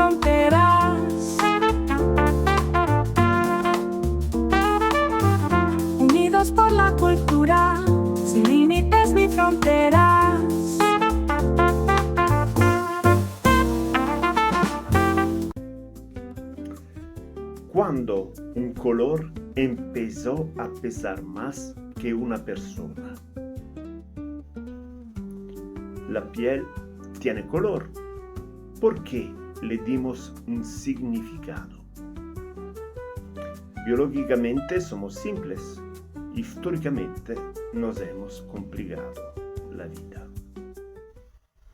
fronteras. Unidos por la cultura, sin límites ni fronteras. Cuando un color empezó a pesar más que una persona. La piel tiene color. ¿Por qué le dimos un significado? Biológicamente somos simples. Históricamente nos hemos complicado la vida.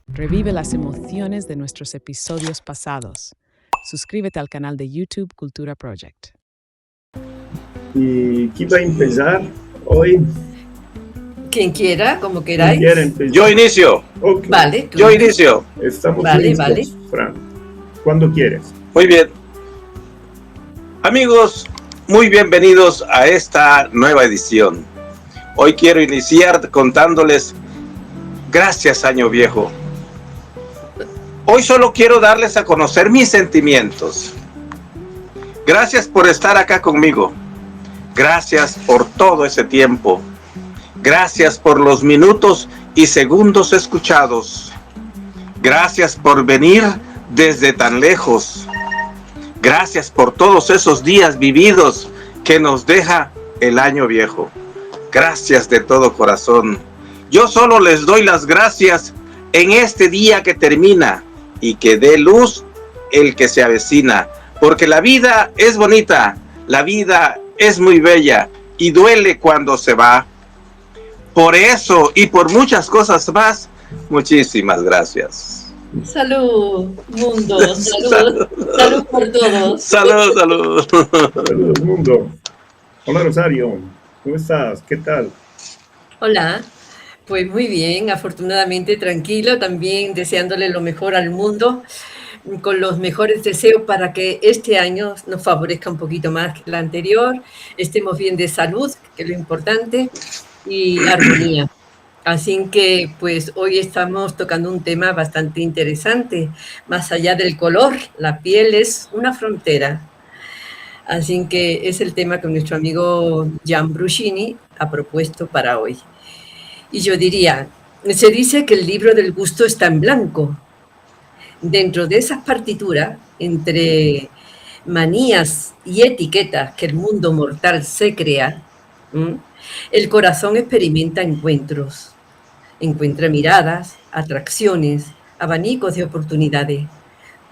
Revive las emociones de nuestros episodios pasados. Suscríbete al canal de YouTube Cultura Project. ¿Y quién va a empezar hoy? Quien quiera, como ¿Quién queráis. quiere empezar? Yo inicio. Okay. Vale, tú. Yo inicio. Estamos Vale, listos, vale. Fran. Cuando quieres. Muy bien. Amigos, muy bienvenidos a esta nueva edición. Hoy quiero iniciar contándoles gracias, Año Viejo. Hoy solo quiero darles a conocer mis sentimientos. Gracias por estar acá conmigo. Gracias por todo ese tiempo. Gracias por los minutos y segundos escuchados. Gracias por venir desde tan lejos. Gracias por todos esos días vividos que nos deja el Año Viejo. Gracias de todo corazón. Yo solo les doy las gracias en este día que termina y que dé luz el que se avecina, porque la vida es bonita, la vida es muy bella y duele cuando se va. Por eso y por muchas cosas más, muchísimas gracias. Salud, mundo, salud, salud por todos. Salud, salud. Saludos, mundo. Hola, Rosario. ¿Cómo estás? ¿Qué tal? Hola, pues muy bien, afortunadamente tranquilo, también deseándole lo mejor al mundo, con los mejores deseos para que este año nos favorezca un poquito más que el anterior, estemos bien de salud, que es lo importante, y armonía. Así que pues hoy estamos tocando un tema bastante interesante, más allá del color, la piel es una frontera. Así que es el tema que nuestro amigo Gian Bruscini ha propuesto para hoy. Y yo diría, se dice que el libro del gusto está en blanco. Dentro de esas partituras, entre manías y etiquetas que el mundo mortal se crea, el corazón experimenta encuentros. Encuentra miradas, atracciones, abanicos de oportunidades.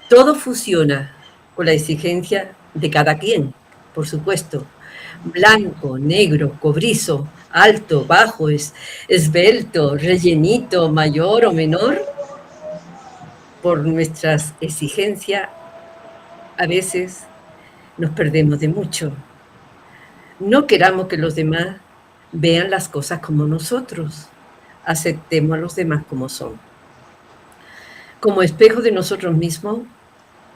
Todo fusiona con la exigencia de cada quien, por supuesto. Blanco, negro, cobrizo, alto, bajo, esbelto, rellenito, mayor o menor. Por nuestras exigencias, a veces nos perdemos de mucho. No queramos que los demás vean las cosas como nosotros. Aceptemos a los demás como son. Como espejo de nosotros mismos,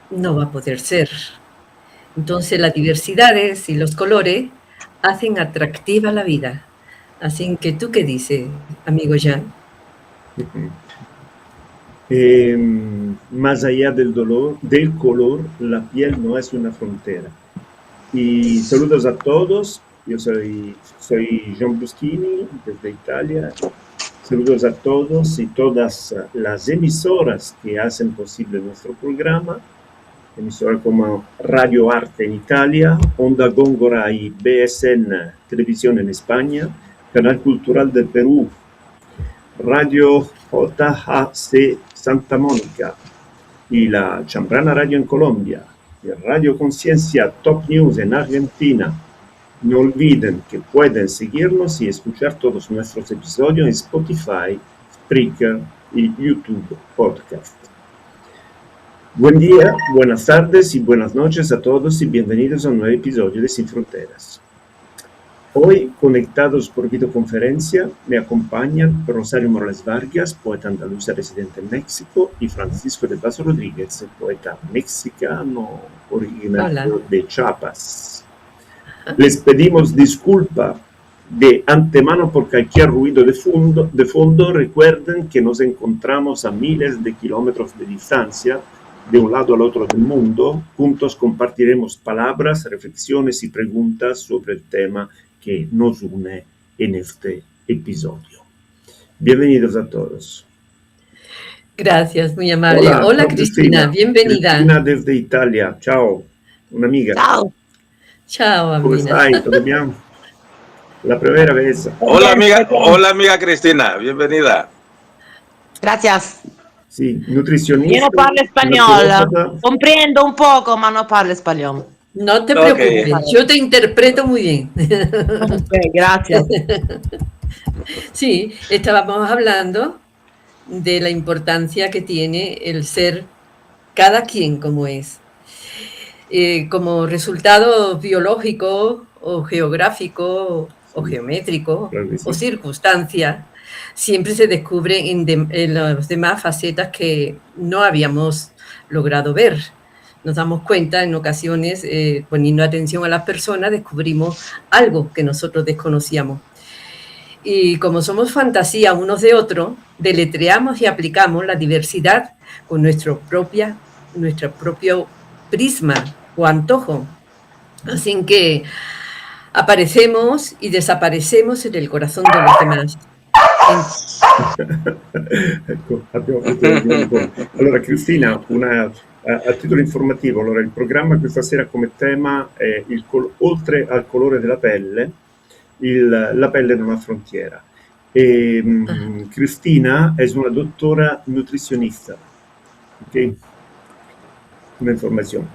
no va a poder ser. Entonces las diversidades y los colores hacen atractiva la vida. Así que, ¿tú qué dices, amigo Jan? Más allá del color, la piel no es una frontera. Y saludos a todos. Yo soy Gian Bruscini desde Italia. Saludos a todos y todas las emisoras que hacen posible nuestro programa. Emisoras como Radio Arte en Italia, Onda Góngora y BSN Televisión en España, Canal Cultural de Perú, Radio JHC Santa Mónica y la Chambrana Radio en Colombia, y Radio Conciencia Top News en Argentina. No olviden que pueden seguirnos y escuchar todos nuestros episodios en Spotify, Spreaker y YouTube Podcast. Buen día, buenas tardes y buenas noches a todos y bienvenidos a un nuevo episodio de Sin Fronteras. Hoy, conectados por videoconferencia, me acompañan Rosario Morales Vargas, poeta andaluza residente en México, y Francisco de Paso Rodríguez, poeta mexicano originario de Chiapas. Les pedimos disculpa de antemano por cualquier ruido de fondo. Recuerden que nos encontramos a miles de kilómetros de distancia de un lado al otro del mundo. Juntos compartiremos palabras, reflexiones y preguntas sobre el tema que nos une en este episodio. Bienvenidos a todos. Gracias, muy amable. Hola Cristina, bienvenida. Cristina desde Italia, ciao, un'amiga. Ciao. Ciao, Come Amina. stai? ¿Todo bien? La primera vez. Hola amiga Cristina, bienvenida. Gracias. Sí, nutricionista. Yo no parlo español. Comprendo un poco, ma no parlo español. No te Ok. preocupes, yo te interpreto muy bien. Ok, gracias. Sí, estábamos hablando de la importancia que tiene el ser cada quien como es. Como resultado biológico o geográfico o geométrico Claro que sí. o circunstancia, siempre se descubren en las demás facetas que no habíamos logrado ver. Nos damos cuenta en ocasiones, poniendo atención a las personas, descubrimos algo que nosotros desconocíamos. Y como somos fantasía unos de otros, deletreamos y aplicamos la diversidad con nuestro propio prisma o antojo. Así que aparecemos y desaparecemos en el corazón de los demás. Ecco, abbiamo capito un po'. Allora, Cristina, a titolo informativo, allora, il programma questa sera come tema è oltre al colore della pelle, la pelle non ha frontiera. Cristina es una doctora nutricionista. ¿Okay? Una información.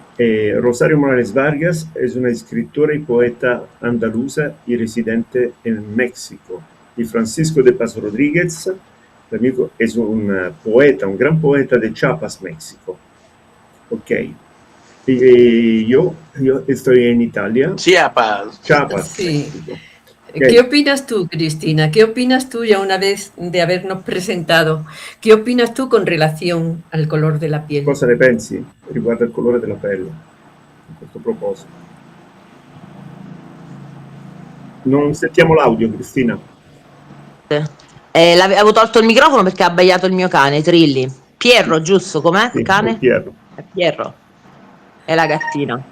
Rosario Morales Vargas es una escritora y poeta andaluza y residente en México. Y Francisco de Paz Rodríguez, mi amigo, es un gran poeta de Chiapas, México. Ok. Y yo estoy en Italia. Chiapas. Sí. México. ¿Qué opinas tú, Cristina? ¿Qué opinas tú ya una vez de habernos presentado? ¿Qué opinas tú con relación al color de la piel? Cosa ne pensi riguardo al colore della pelle? A questo proposito. Non sentiamo l'audio, Cristina. Avevo tolto il microfono perché ha abbaiato il mio cane, Trilli. Pierro, giusto? Com'è? Sì, Cane? Piero. È Pierro. È la gattina.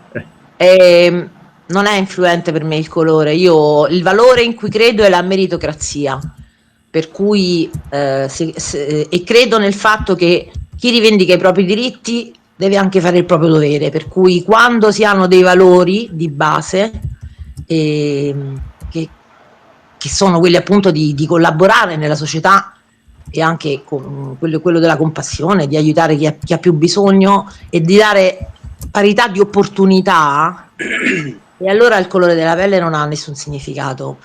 Eh. Non è influente per me il colore. Io il valore in cui credo è la meritocrazia. Per cui e credo nel fatto che chi rivendica i propri diritti deve anche fare il proprio dovere. Per cui quando si hanno dei valori di base che sono quelli appunto di collaborare nella società e anche con quello della compassione, di aiutare chi ha più bisogno e di dare parità di opportunità, e allora il colore della pelle non ha nessun significato.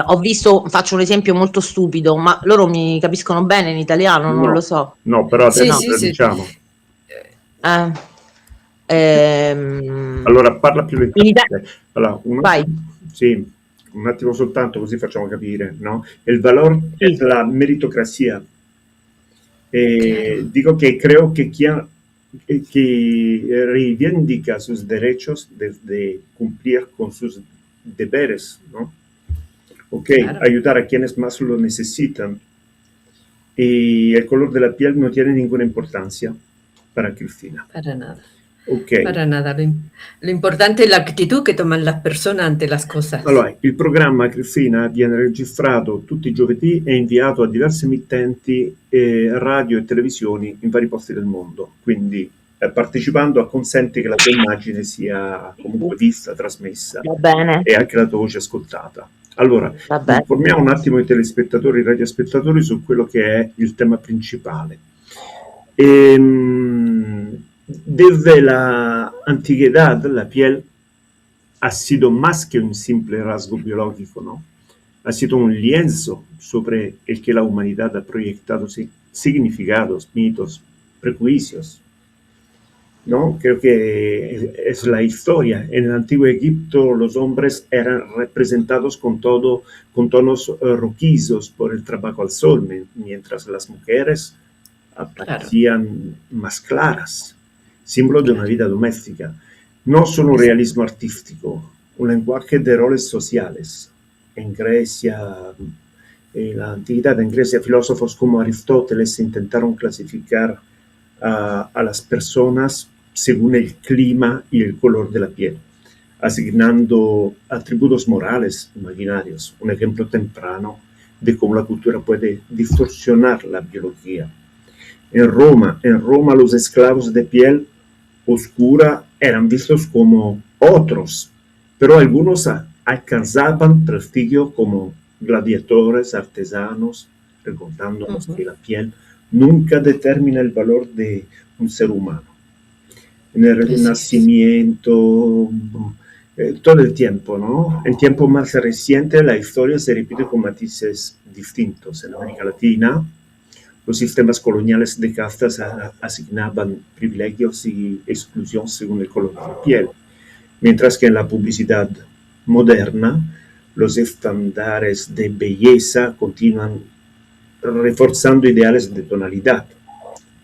Ho visto, faccio un esempio molto stupido, ma loro mi capiscono bene in italiano, non No. lo so. No, però adesso Sì. diciamo. Allora, parla più lentamente. Allora, vai. Sì, un attimo soltanto, così facciamo capire, no? El valor es la meritocracia. Digo que creo que quien reivindica sus derechos desde cumplir con sus deberes, ¿no? Ok, Claro. ayudar a quienes más lo necesitan. Y el color de la piel no tiene ninguna importancia para Cristina. Para nada. Ok. Para nada. Lo importante è la actitud che toman las personas ante las cosas. Allora, il programma, Cristina, viene registrato tutti i giovedì e inviato a diverse emittenti radio e televisioni in vari posti del mondo. Quindi partecipando acconsenti che la tua immagine sia comunque vista, trasmessa Va bene. e anche la tua voce ascoltata. Allora, Va bene. informiamo un attimo i telespettatori e i radiospettatori su quello che è il tema principale. Desde la antigüedad, la piel ha sido más que un simple rasgo biológico, ¿no? Ha sido un lienzo sobre el que la humanidad ha proyectado significados, mitos, prejuicios, ¿no? Creo que es la historia. En el antiguo Egipto los hombres eran representados con tonos rojizos por el trabajo al sol, mientras las mujeres aparecían más claras, símbolo de una vida doméstica. No solo un realismo artístico, un lenguaje de roles sociales. En Grecia, en la antigüedad, en Grecia, filósofos como Aristóteles intentaron clasificar a las personas según el clima y el color de la piel, asignando atributos morales imaginarios, un ejemplo temprano de cómo la cultura puede distorsionar la biología. En Roma los esclavos de piel oscura eran vistos como otros, pero algunos alcanzaban prestigio como gladiadores, artesanos, recordándonos que la piel nunca determina el valor de un ser humano. En el Renacimiento, todo el tiempo, ¿no? En tiempo más reciente la historia se repite con matices distintos. En América Latina, los sistemas coloniales de castas asignaban privilegios y exclusión según el color de la piel, mientras que en la publicidad moderna los estándares de belleza continúan reforzando ideales de tonalidad,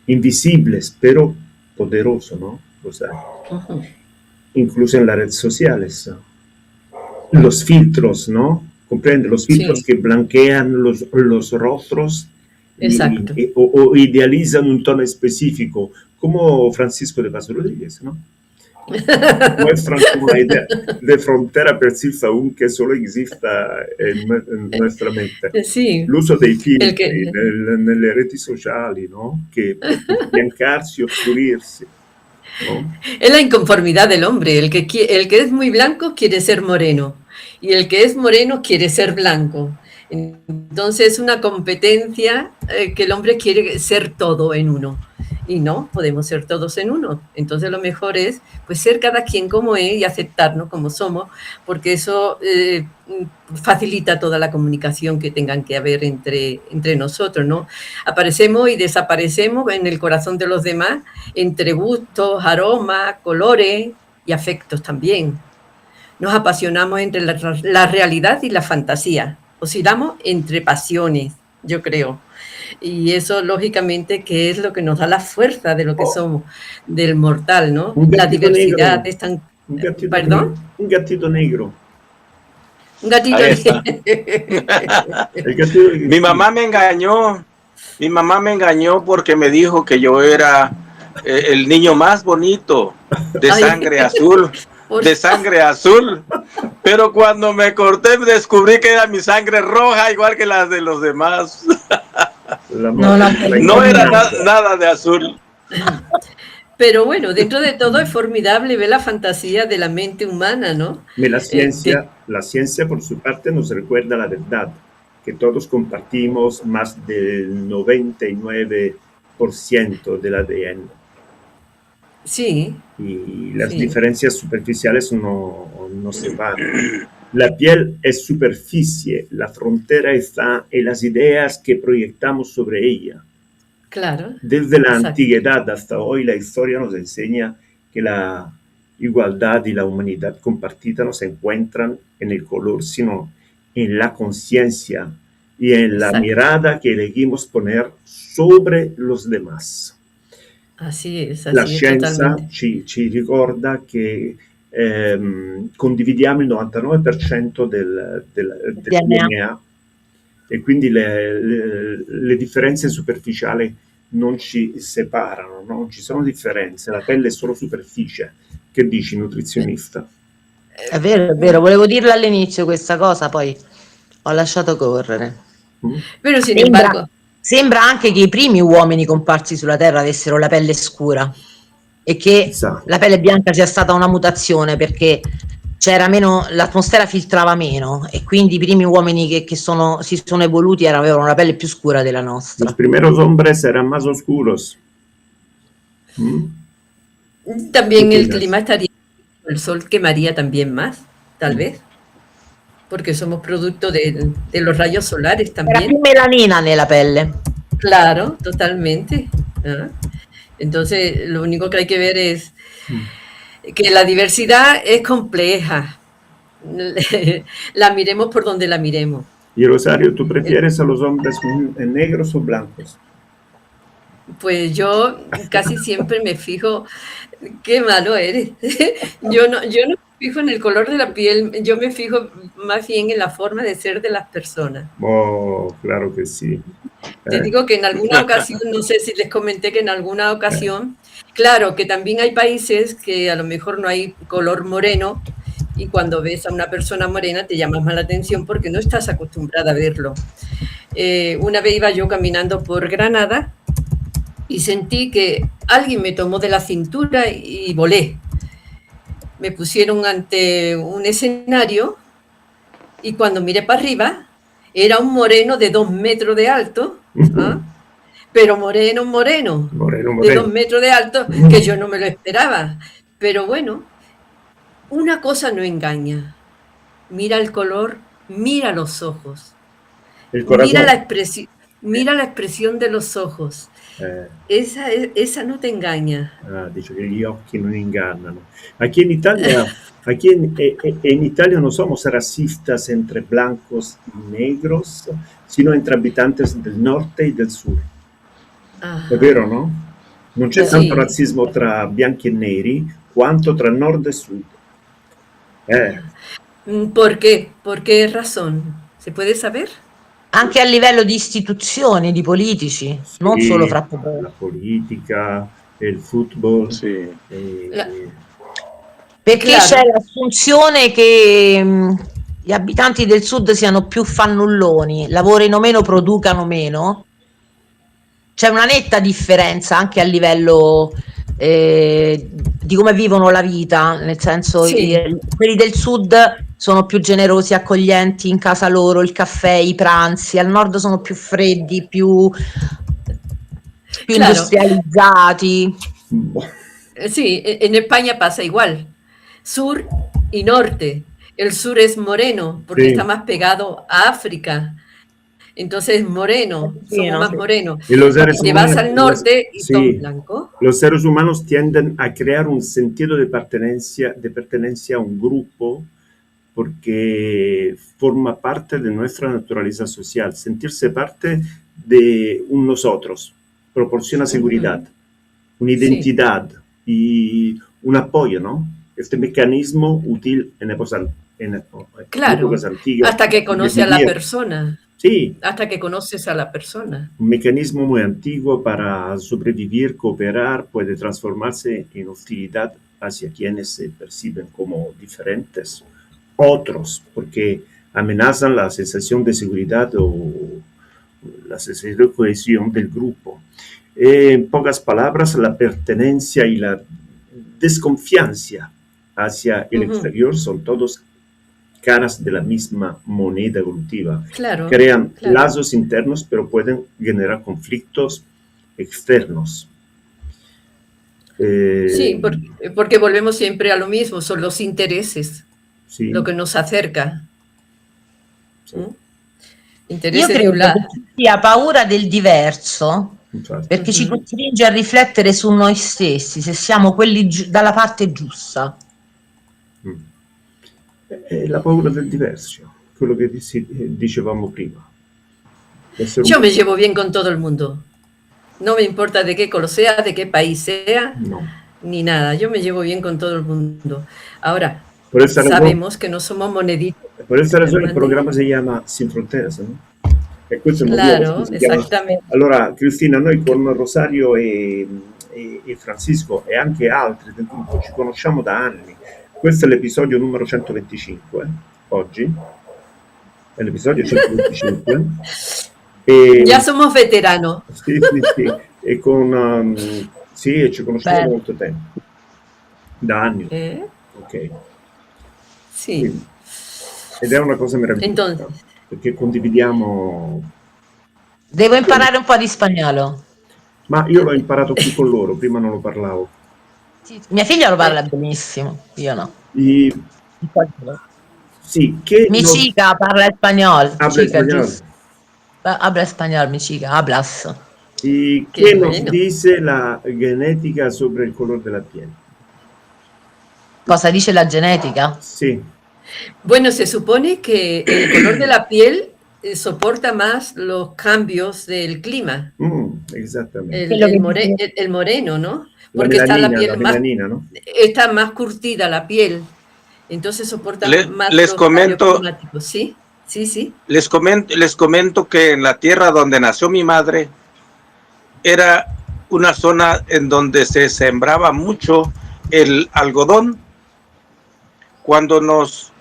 invisibles pero poderosos, ¿no? O sea, incluso en las redes sociales. Los filtros, ¿no? Comprende, los filtros que blanquean los rostros o idealizan un tono específico, como Francisco de Paso Rodríguez, ¿no? Muestran una idea de frontera precisa aún que solo exista en nuestra mente. Sí. L'uso dei filtri nelle reti sociali, ¿no? Que biancarsi, oscurirsi, ¿no? Es la inconformidad del hombre. El que es muy blanco quiere ser moreno y el que es moreno quiere ser blanco. Entonces es una competencia que el hombre quiere ser todo en uno y no podemos ser todos en uno. Entonces lo mejor es pues ser cada quien como es y aceptarnos como somos, porque eso facilita toda la comunicación que tengan que haber entre nosotros, ¿no? Aparecemos y desaparecemos en el corazón de los demás entre gustos, aromas, colores y afectos también. Nos apasionamos entre la realidad y la fantasía. Oscilamos entre pasiones, yo creo. Y eso, lógicamente, que es lo que nos da la fuerza de lo que somos, del mortal, ¿no? La diversidad es tan... ¿Perdón? Un gatito negro. Un gatito negro. Mi mamá me engañó. Mi mamá me engañó porque me dijo que yo era el niño más bonito, de sangre azul. De sangre azul, pero cuando me corté descubrí que era mi sangre roja igual que las de los demás. No era nada de azul. Pero bueno, dentro de todo es formidable ver la fantasía de la mente humana, ¿no? La ciencia por su parte nos recuerda la verdad, que todos compartimos más del 99% del ADN. Sí. Y las diferencias superficiales no se van. La piel es superficie, la frontera está en las ideas que proyectamos sobre ella. Claro. Desde la antigüedad hasta hoy, la historia nos enseña que la igualdad y la humanidad compartida no se encuentran en el color, sino en la conciencia y en la mirada que elegimos poner sobre los demás. Así es, la scienza ci ricorda che condividiamo il 99% del DNA e quindi le differenze superficiali non ci separano, no? Non ci sono differenze, la pelle è solo superficie. Che dici, nutrizionista? È vero, volevo dirla all'inizio questa cosa, poi ho lasciato correre. Però sin embargo... Sembra anche che i primi uomini comparsi sulla Terra avessero la pelle scura e che la pelle bianca sia stata una mutazione perché c'era meno, l'atmosfera filtrava meno e quindi i primi uomini che si sono evoluti avevano la pelle più scura della nostra. Los primeros hombres eran más oscuros. También el clima estaría, el sol quemaría también más, tal vez. Porque somos producto de los rayos solares también. Era più melanina nella pelle. Claro, totalmente. Entonces, lo único que hay que ver es que la diversidad es compleja. La miremos por donde la miremos. Y Rosario, ¿tú prefieres a los hombres negros o blancos? Pues yo casi siempre me fijo, qué malo eres. Yo no fijo en el color de la piel, yo me fijo más bien en la forma de ser de las personas. Oh, claro que sí. Te digo que en alguna ocasión, no sé si les comenté que en alguna ocasión, claro que también hay países que a lo mejor no hay color moreno y cuando ves a una persona morena te llamas más la atención porque no estás acostumbrada a verlo. Una vez iba yo caminando por Granada y sentí que alguien me tomó de la cintura y volé. Me pusieron ante un escenario y cuando miré para arriba era un moreno de 2 metros de alto, ¿ah? Pero moreno, Moreno, de 2 moreno. metros de alto, que yo no me lo esperaba. Pero bueno, una cosa no engaña. Mira el color, mira los ojos, Il mira la corazón. expresión de los ojos. Eh, Esa no te engaña. dice che gli occhi non ingannano. Aquí en Italia, en Italia no somos racistas entre blancos y negros, sino entre habitantes del norte y del sur. Ajá. È vero, no? Non c'è Sì. tanto razzismo tra bianchi e neri quanto tra nord e sud. ¿Por qué? ¿Por qué razón? ¿Se puede saber? Anche a livello di istituzioni, di politici, non Sì, solo fra popoli. la politica, il football. Sí. La- Perché Claro. c'è l'assunzione che gli abitanti del sud siano più fannulloni, lavorino meno, producano meno. C'è una netta differenza anche a livello di come vivono la vita, nel senso Sì. quelli del sud sono più generosi, accoglienti in casa loro, il caffè, i pranzi, al nord sono più freddi, più Claro. industrializzati. Boh. Sí, en España pasa igual. Sur y norte. El sur es moreno porque Sí. está más pegado a África. Entonces moreno, Sí, somos ¿no? más morenos. Y los seres Te vas humanos- al norte y sí. son blancos. Los seres humanos tienden a crear un sentido de pertenencia a un grupo porque forma parte de nuestra naturaleza social. Sentirse parte de un nosotros proporciona seguridad, una identidad y un apoyo, ¿no? Este mecanismo útil en Claro, épocas antiguas. hasta que conoce a la Vivir. persona. Sí, Hasta que conoces a la persona. un mecanismo muy antiguo para sobrevivir, cooperar, puede transformarse en hostilidad hacia quienes se perciben como diferentes, otros, porque amenazan la sensación de seguridad o la sensación de cohesión del grupo. En pocas palabras, la pertenencia y la desconfianza hacia el exterior son todos caras de la misma moneda evolutiva. Claro. Crean claro. lazos internos, pero pueden generar conflictos externos. Sí, porque volvemos siempre a lo mismo, son los intereses sì. lo que nos acerca. Sì. Io Intereses de credo un lado. che ci sia paura del diverso Infatti. perché ci costringe a riflettere su noi stessi, se siamo quelli dalla parte giusta. È la paura del diverso, quello che dicevamo prima. Yo me llevo bien con todo el mundo. No me importa de qué color sea, de qué país sea, No. ni nada. Yo me llevo bien con todo el mundo. Ahora, Por esta sabemos que no somos moneditas. Per questa ragione il Mandi. programma si chiama Sin Fronteras, no? E questo è il Claro, motivo per cui si chiama. exactamente. Allora, Cristina, noi con Rosario e Francisco e anche altri del gruppo ci conosciamo da anni. Questo è l'episodio numero 125, oggi. È l'episodio 125. E, Ya somos veteranos. sì, e con sì, e ci conosciamo da molto tempo. Da anni. Ok. Sí. Quindi, ed è una cosa meravigliosa. Entonces. Perché condividiamo. Devo imparare un po' di spagnolo. Ma io l'ho imparato qui con loro, prima non lo parlavo. Mia figlia lo parla benissimo, io no. Sì, che Mi chica parla español. Habla español. Habla español, mi chica, hablas. ¿Y qué nos dice la genética sobre el color de la piel? Cosa dice la genética? Sí. Bueno, se supone que el color de la piel soporta más los cambios del clima. Exactamente. El moreno, ¿no? La Porque está la piel la más, melanina, ¿no? está más curtida la piel. Entonces soportan más Les los comento, cambios climáticos. ¿Sí? Sí, sí. les comento que en la tierra donde nació mi madre era una zona en donde se sembraba mucho el algodón. Cuando los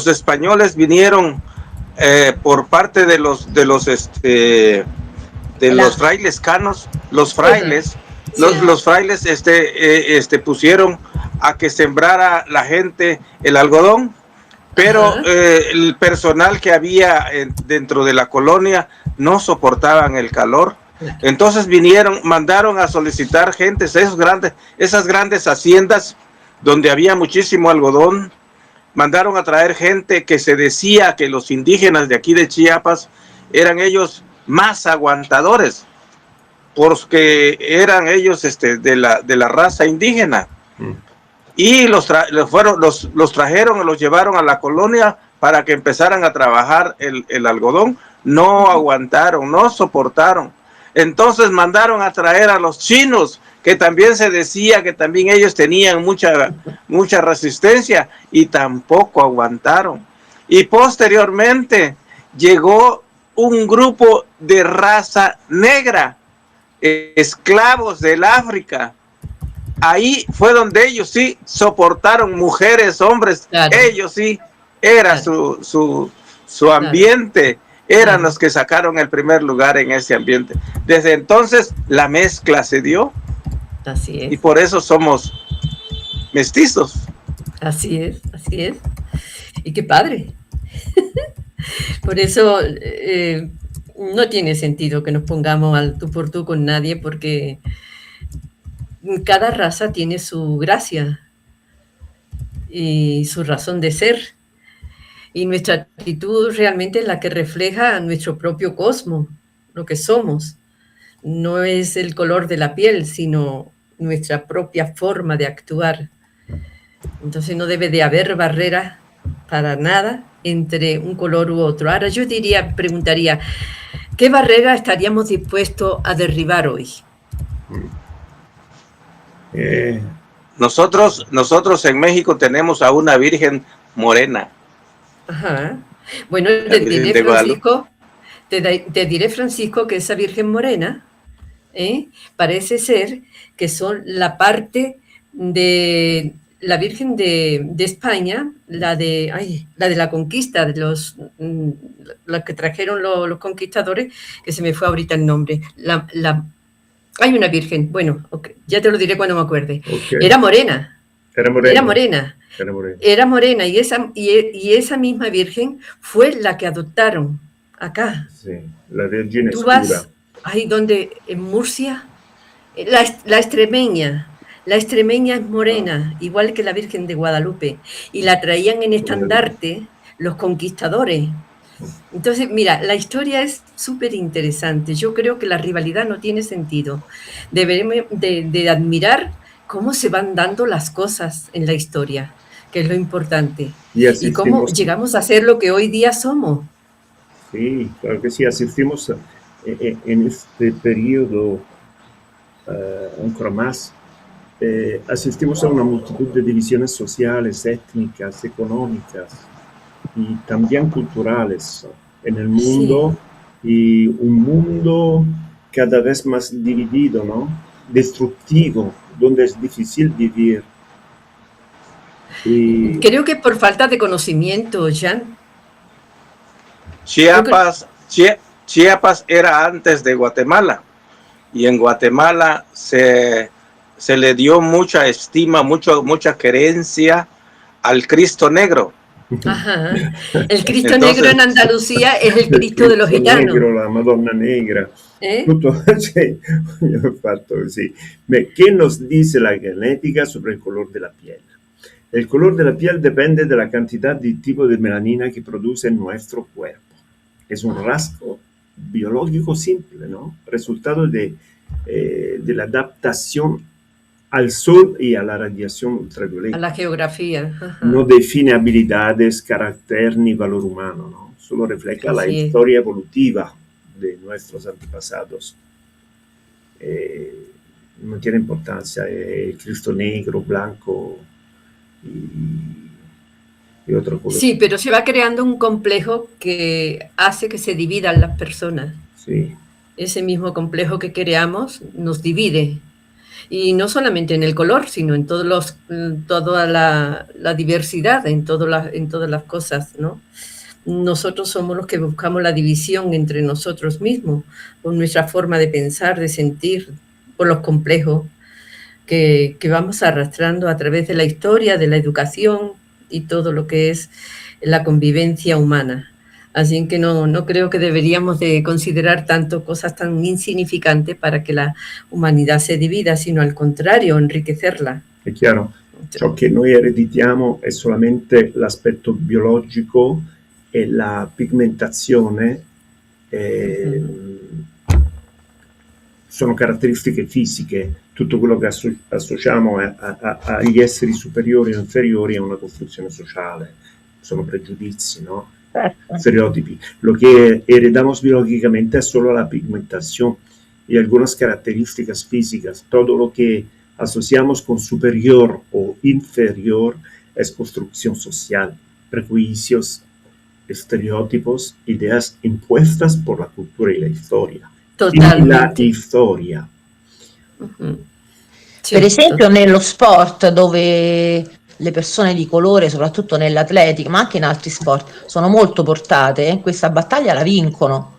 españoles vinieron por parte de los frailes canos, los Ajá. frailes, Sí. los frailes pusieron a que sembrara la gente el algodón, pero Ajá. el personal que había dentro de la colonia no soportaban el calor. Claro. Entonces mandaron a solicitar gente, esas grandes haciendas donde había muchísimo algodón. Mandaron a traer gente que se decía que los indígenas de aquí de Chiapas eran ellos más aguantadores, porque eran ellos de la raza indígena. Y los trajeron, los llevaron a la colonia para que empezaran a trabajar el algodón. No aguantaron, no soportaron. Entonces mandaron a traer a los chinos, que también se decía que también ellos tenían mucha resistencia, y tampoco aguantaron. Y posteriormente llegó un grupo de raza negra, esclavos del África. Ahí fue donde ellos sí soportaron, mujeres, hombres, Claro. ellos sí, era Claro. su ambiente, eran Claro. los que sacaron el primer lugar en ese ambiente. Desde entonces la mezcla se dio Así y es. por eso somos mestizos. Así es. Así es. Y qué padre. Por eso no tiene sentido que nos pongamos al tú por tú con nadie, porque cada raza tiene su gracia y su razón de ser. Y nuestra actitud realmente es la que refleja nuestro propio cosmos, lo que somos. No es el color de la piel, sino nuestra propia forma de actuar. Entonces no debe de haber barreras para nada entre un color u otro. Ahora yo preguntaría, ¿qué barrera estaríamos dispuestos a derribar hoy? Nosotros en México tenemos a una Virgen morena. Ajá. Bueno, La Virgen de Guadalupe. te diré, Francisco, que esa Virgen morena parece ser que son la parte de la Virgen de España, la de la conquista, la que trajeron los conquistadores, que se me fue ahorita el nombre. Hay una Virgen, bueno, okay, ya te lo diré cuando me acuerde. Okay. Era morena. Era morena. Era morena. Era morena. Era morena, y esa misma Virgen fue la que adoptaron acá. Sí, la Virgen Tú Escura. vas ahí donde, en Murcia, la extremeña. La extremeña es morena, igual que la Virgen de Guadalupe, y la traían en estandarte los conquistadores. Entonces, mira, la historia es súper interesante. Yo creo que la rivalidad no tiene sentido. Debemos de admirar cómo se van dando las cosas en la historia, que es lo importante. Y cómo llegamos a ser lo que hoy día somos. Sí, claro que sí. Asistimos en este periodo ancora más. Asistimos a una multitud de divisiones sociales, étnicas, económicas y también culturales en el mundo, sí. Y un mundo cada vez más dividido, ¿no? Destructivo, donde es difícil vivir. Y creo que por falta de conocimiento, Jan. Chiapas era antes de Guatemala, y en Guatemala se le dio mucha estima, mucha querencia al Cristo negro. Ajá. El Cristo negro en Andalucía es el Cristo de los gitanos. Negro, la Madonna negra. Tutto, sì, sì. ¿Qué nos dice la genética sobre el color de la piel? El color de la piel depende de la cantidad de tipo de melanina que produce nuestro cuerpo. Es un rasgo biológico simple, ¿no? Resultado de la adaptación al sol y a la radiación ultravioleta. A la geografía. Ajá. No define habilidades, carácter ni valor humano, ¿no? Solo refleja la historia evolutiva de nuestros antepasados. No tiene importancia el Cristo negro, blanco, y otra cosa. Sí, pero se va creando un complejo que hace que se dividan las personas. Sí. Ese mismo complejo que creamos nos divide. Y no solamente en el color, sino en toda la diversidad, en todas las cosas, ¿no? Nosotros somos los que buscamos la división entre nosotros mismos, por nuestra forma de pensar, de sentir, por los complejos que vamos arrastrando a través de la historia, de la educación y todo lo que es la convivencia humana. Así que no creo que deberíamos de considerar tanto cosas tan insignificantes para que la humanità se divida, sino al contrario, enriquecerla. È chiaro, ciò che noi ereditiamo è solamente l'aspetto biologico e la pigmentazione sono caratteristiche fisiche, tutto quello che associamo agli esseri superiori o inferiori è una costruzione sociale, sono pregiudizi, ¿no? Estereotipi. Lo que heredamos biológicamente es solo la pigmentación y algunas características físicas. Todo lo que asociamos con superior o inferior es construcción social, prejuicios, estereotipos, ideas impuestas por la cultura y la historia. Totalmente. Y la historia. Per esempio nello sport, dove le persone di colore, soprattutto nell'atletica, ma anche in altri sport, sono molto portate, questa battaglia la vincono,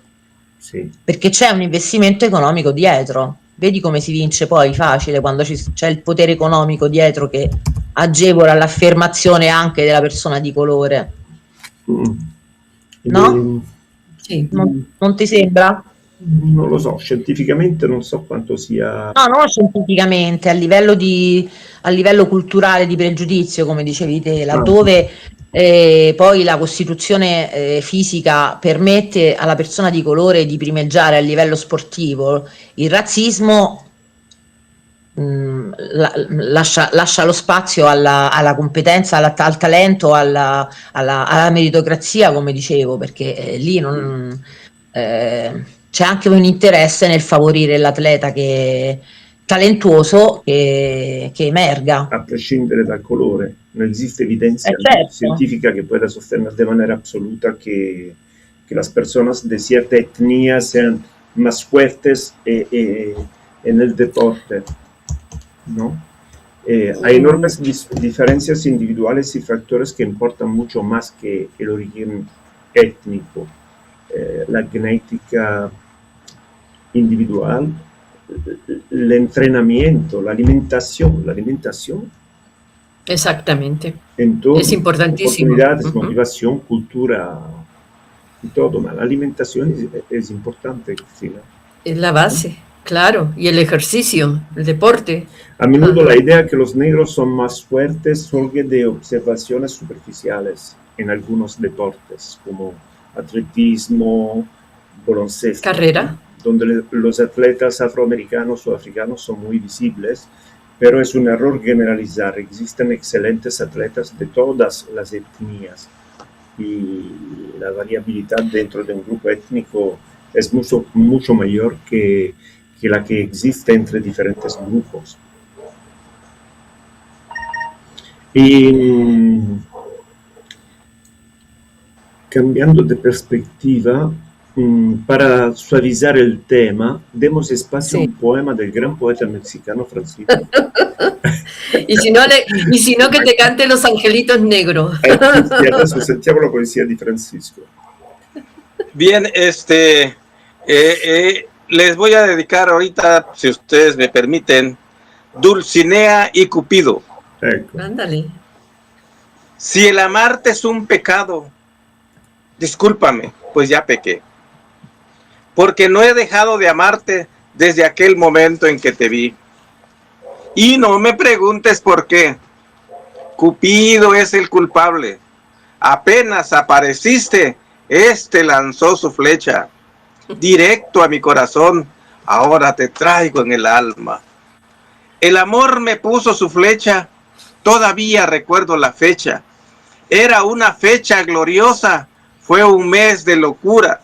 Sì. perché c'è un investimento economico dietro. Vedi come si vince poi facile quando c'è il potere economico dietro che agevola l'affermazione anche della persona di colore. No? Sì. Non ti sembra? Non lo so, scientificamente non so quanto sia... No, non scientificamente, a livello culturale di pregiudizio, come dicevi te, laddove poi la Costituzione fisica permette alla persona di colore di primeggiare a livello sportivo, il razzismo lascia lo spazio alla competenza, al talento, alla meritocrazia, come dicevo, perché lì non... c'è anche un interesse nel favorire l'atleta che talentuoso che emerga. A prescindere dal colore, non esiste evidencia certo. científica que pueda sostener de manera absoluta que las personas de cierta etnia sean más fuertes en el deporte, ¿no? Hay enormes diferencias individuales y factores que importan mucho más que el origen étnico. La genética individual, el entrenamiento, la alimentación. Exactamente. Entonces, es importantísimo. Oportunidades, motivación, cultura y todo. La alimentación es importante, Cristina. Es la base, claro. Y el ejercicio, el deporte. A menudo la idea que los negros son más fuertes surge de observaciones superficiales en algunos deportes, como atletismo, baloncesto. Carrera. Donde los atletas afroamericanos o africanos son muy visibles, pero es un error generalizar. Existen excelentes atletas de todas las etnias y la variabilidad dentro de un grupo étnico es mucho mayor que la que existe entre diferentes grupos. Y cambiando de perspectiva, para suavizar el tema, demos espacio a un poema del gran poeta mexicano Francisco. y si no que te cante Los Angelitos Negros. Adesso sentiamo la poesia di Francisco. Bien, les voy a dedicar ahorita, si ustedes me permiten, Dulcinea y Cupido. Ecco. Ándale. Si el amarte es un pecado, discúlpame, pues ya pequé. Porque no he dejado de amarte desde aquel momento en que te vi. Y no me preguntes por qué. Cupido es el culpable. Apenas apareciste, lanzó su flecha directo a mi corazón. Ahora te traigo en el alma. El amor me puso su flecha. Todavía recuerdo la fecha. Era una fecha gloriosa. Fue un mes de locura.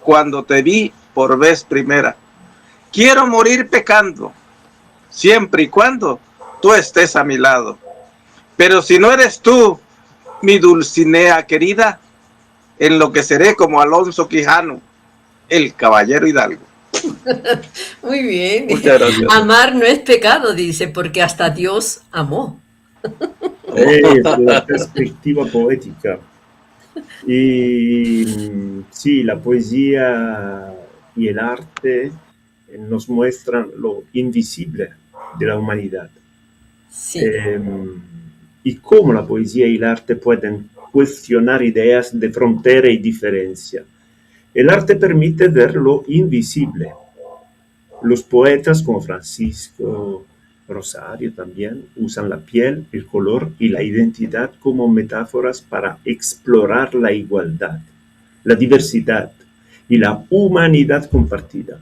Cuando te vi por vez primera. Quiero morir pecando, siempre y cuando tú estés a mi lado. Pero si no eres tú, mi Dulcinea querida, enloqueceré como Alonso Quijano, el caballero hidalgo. Muy bien. Muchas gracias. Amar no es pecado, dice, porque hasta Dios amó. Es la perspectiva poética. Y sí, la poesía y el arte nos muestran lo invisible de la humanidad. Sí, Y cómo la poesía y el arte pueden cuestionar ideas de frontera y diferencia. El arte permite ver lo invisible. Los poetas como Francisco Rosario también usan la piel, el color y la identidad como metáforas para explorar la igualdad, la diversidad y la humanidad compartida.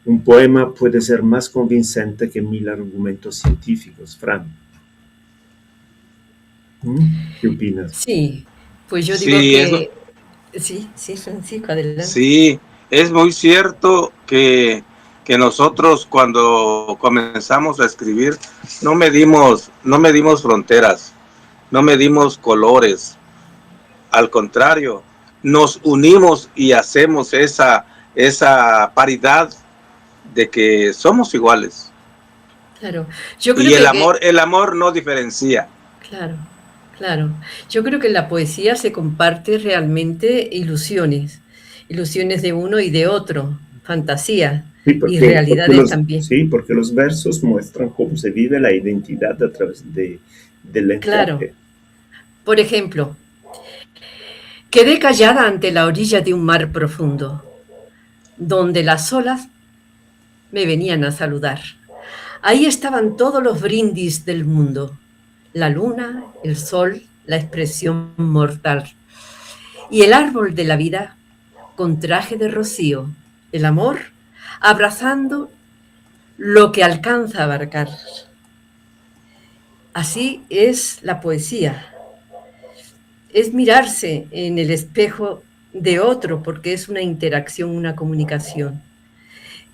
Un poema puede ser más convincente que 1000 argumentos científicos. Fran, ¿qué opinas? sí. Pues yo Sí, digo es- que... Sí, Francisco, adelante. Sí, es muy cierto que nosotros cuando comenzamos a escribir no medimos fronteras, no medimos colores. Al contrario, nos unimos y hacemos esa paridad de que somos iguales. Claro. Yo creo Y que... el amor no diferencia. Claro, claro. Yo creo que en la poesía se comparte realmente ilusiones, ilusiones de uno y de otro, fantasía Sí, y realidades también. sí, porque los versos muestran cómo se vive la identidad a través del Claro. lenguaje. Por ejemplo, quedé callada ante la orilla de un mar profundo, donde las olas me venían a saludar. Ahí estaban todos los brindis del mundo, la luna, el sol, la expresión mortal. Y el árbol de la vida con traje de rocío, el amor abrazando lo que alcanza a abarcar. Así es la poesía. Es mirarse en el espejo de otro porque es una interacción, una comunicación.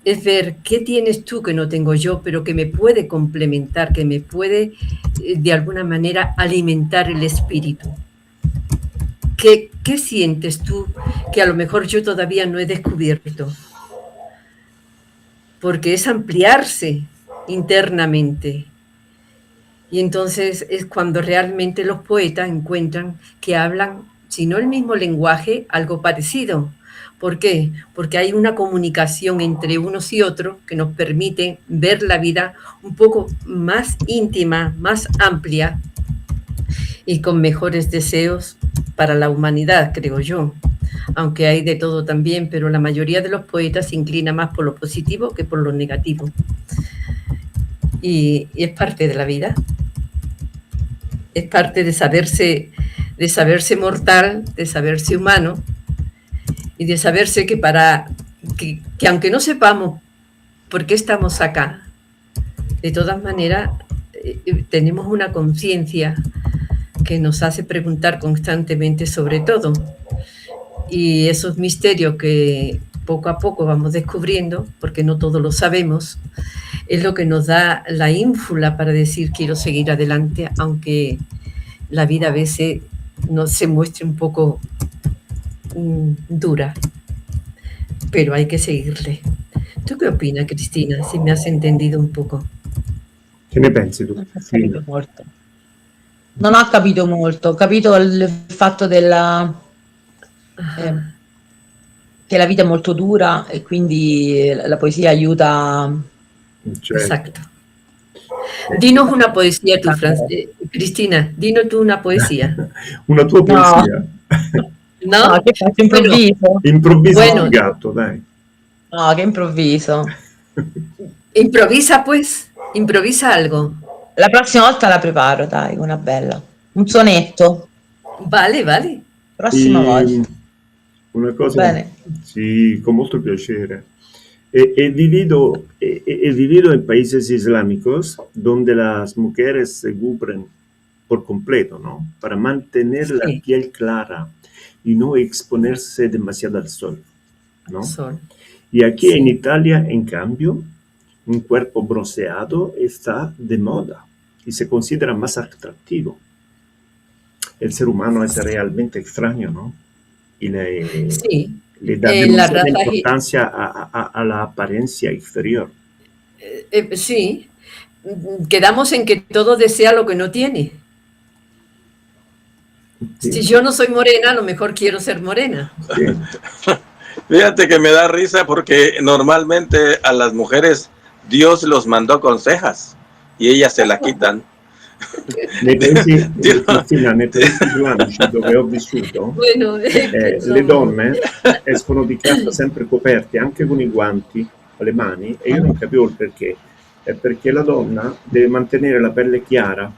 Es ver qué tienes tú que no tengo yo, pero que me puede complementar, que me puede de alguna manera alimentar el espíritu. ¿Qué sientes tú que a lo mejor yo todavía no he descubierto? Porque es ampliarse internamente. Y entonces es cuando realmente los poetas encuentran que hablan, si no el mismo lenguaje, algo parecido. ¿Por qué? Porque hay una comunicación entre unos y otros que nos permite ver la vida un poco más íntima, más amplia y con mejores deseos para la humanidad, creo yo. Aunque hay de todo también, pero la mayoría de los poetas se inclina más por lo positivo que por lo negativo. Y es parte de la vida. Es parte de saberse mortal, de saberse humano y de saberse que que aunque no sepamos por qué estamos acá, de todas maneras tenemos una conciencia que nos hace preguntar constantemente sobre todo. Y esos misterios que poco a poco vamos descubriendo, porque no todo lo sabemos, es lo que nos da la ínfula para decir quiero seguir adelante, aunque la vida a veces nos se muestre un poco dura, pero hay que seguirle. ¿Tú qué opinas, Cristina? Si me has entendido un poco. Che ne pensi tu? Non ho capito molto. Non ho capito molto, ho capito il fatto che la vita è molto dura e quindi la poesia aiuta. Cioè, Exacto. Dinos una poesía tú, Cristina, dinos tú una poesía. una tua poesia. ¿No? No, che faccio improvviso? Improvviso Bueno. sfigato, dai. No, che improvviso. Improvisa pues, improvisa algo. La prossima volta la preparo, dai, una bella. Un sonetto. Vale, vale. Prossima volta. Una cosa, Bene. sí, con mucho piacere. He vivido en países islámicos donde las mujeres se cubren por completo, ¿no? Para mantener la Sí. piel clara y no exponerse demasiado al sol, ¿no? Sol. Y aquí Sí. en Italia, en cambio, un cuerpo bronceado está de moda y se considera más atractivo. el ser humano es realmente extraño, ¿no? Y Sí, le da en la demasiada raza, importancia a la apariencia exterior. sí, quedamos en que todo desea lo que no tiene. Sí, Si yo no soy morena, a lo mejor quiero ser morena. sí. Fíjate que me da risa porque normalmente a las mujeres Dios los mandó con cejas y ellas se la quitan. Dios- Cristina, nei paesi islamici dove ho vissuto, Bueno, le insomma, donne escono di casa sempre coperte, anche con i guanti alle mani, e io non capivo il perché. È perché la donna deve mantenere la pelle chiara,